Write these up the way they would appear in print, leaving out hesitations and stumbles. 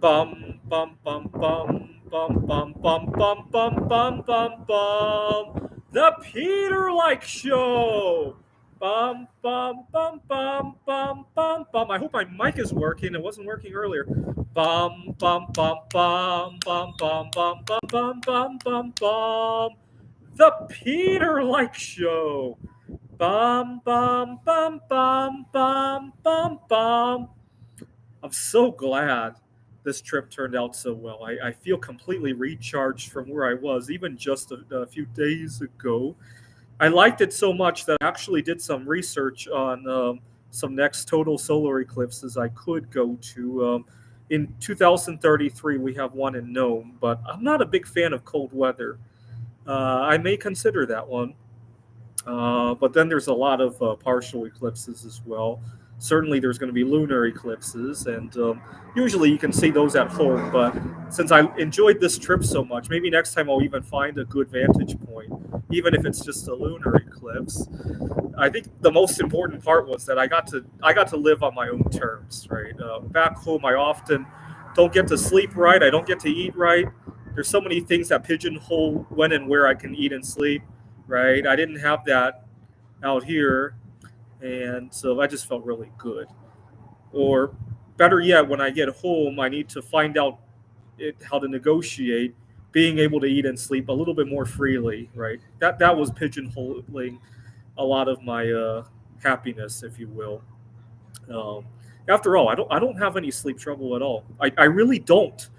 Bum bum bum bum bum bum bum bum bum bum bum bum. The Peter Like Show. Bum bum bum bum bum bum bum. I hope my mic is working. It wasn't working earlier. Bum bum bum bum bum bum bum bum bum bum bum bum. The Peter Like Show. Bum bum bum bum bum bum bum. I'm so glad this trip turned out so well. I feel completely recharged from where I was, even just a few days ago. I liked it so much that I actually did some research on some next total solar eclipses I could go to. In 2033, we have one in Nome, but I'm not a big fan of cold weather. I may consider that one. But then there's a lot of partial eclipses as well. Certainly, there's going to be lunar eclipses, and usually you can see those at home. But since I enjoyed this trip so much, maybe next time I'll even find a good vantage point, even if it's just a lunar eclipse. I think the most important part was that I got to live on my own terms. Right, back home, I often don't get to sleep right. I don't get to eat right. There's so many things that pigeonhole when and where I can eat and sleep. Right, I didn't have that out here, and so I just felt really good. Or better yet, when I get home, I need to find out how to negotiate being able to eat and sleep a little bit more freely. Right, that was pigeonholing a lot of my happiness, if you will. Um, After all, I don't have any sleep trouble at all. I really don't.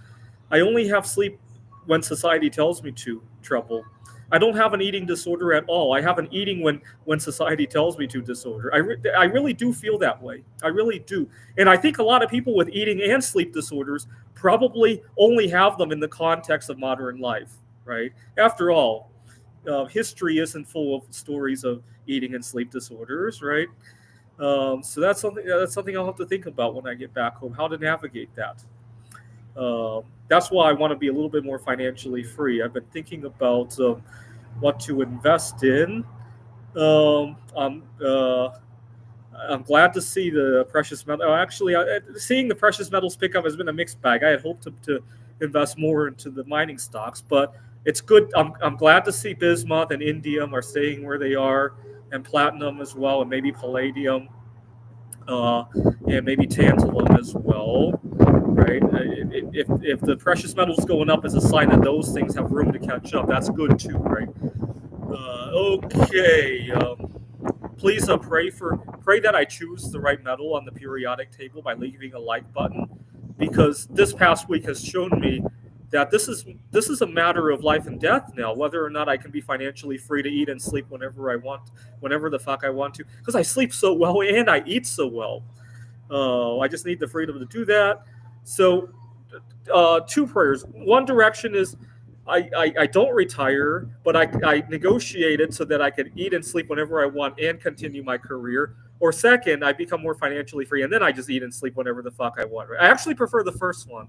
I only have sleep when society tells me to trouble. I don't have an eating disorder at all. I have an eating when society tells me to disorder. I really do feel that way. I really do. And I think a lot of people with eating and sleep disorders probably only have them in the context of modern life, right? After all, history isn't full of stories of eating and sleep disorders, right? So that's something I'll have to think about when I get back home, how to navigate that. That's why I want to be a little bit more financially free. I've been thinking about what to invest in. Um, I'm uh, I'm glad to see the precious metal. Actually, seeing the precious metals pick up has been a mixed bag. I had hoped to invest more into the mining stocks, but it's good. I'm glad to see bismuth and indium are staying where they are, and platinum as well, and maybe palladium, uh, and maybe tantalum as well. Right? If the precious metals going up is a sign that those things have room to catch up, that's good too, right? Okay. Please pray that I choose the right metal on the periodic table by leaving a like button, because this past week has shown me that this is a matter of life and death now, whether or not I can be financially free to eat and sleep whenever I want, whenever the fuck I want to, because I sleep so well and I eat so well. I just need the freedom to do that. So, two prayers. One direction is I don't retire, but I negotiated so that I could eat and sleep whenever I want and continue my career. Or second, I become more financially free and then I just eat and sleep whenever the fuck I want. I actually prefer the first one.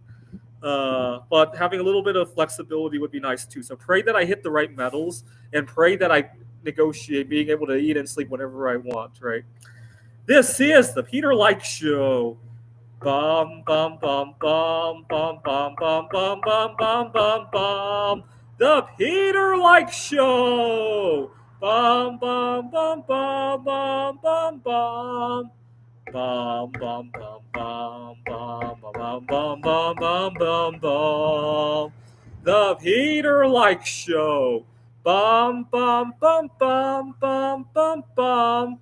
But having a little bit of flexibility would be nice too. So pray that I hit the right metals and pray that I negotiate being able to eat and sleep whenever I want, right? This is the Peter Like Show. Bum bum bum bum bum bum bum bum bum bum bum bum. The Peter Like Show. Bum bum bum bum bum bum bum. Bum bum bum bum bum bum bum bum bum bum bum. The Peter Like Show. Bum bum bum bum bum bum bum.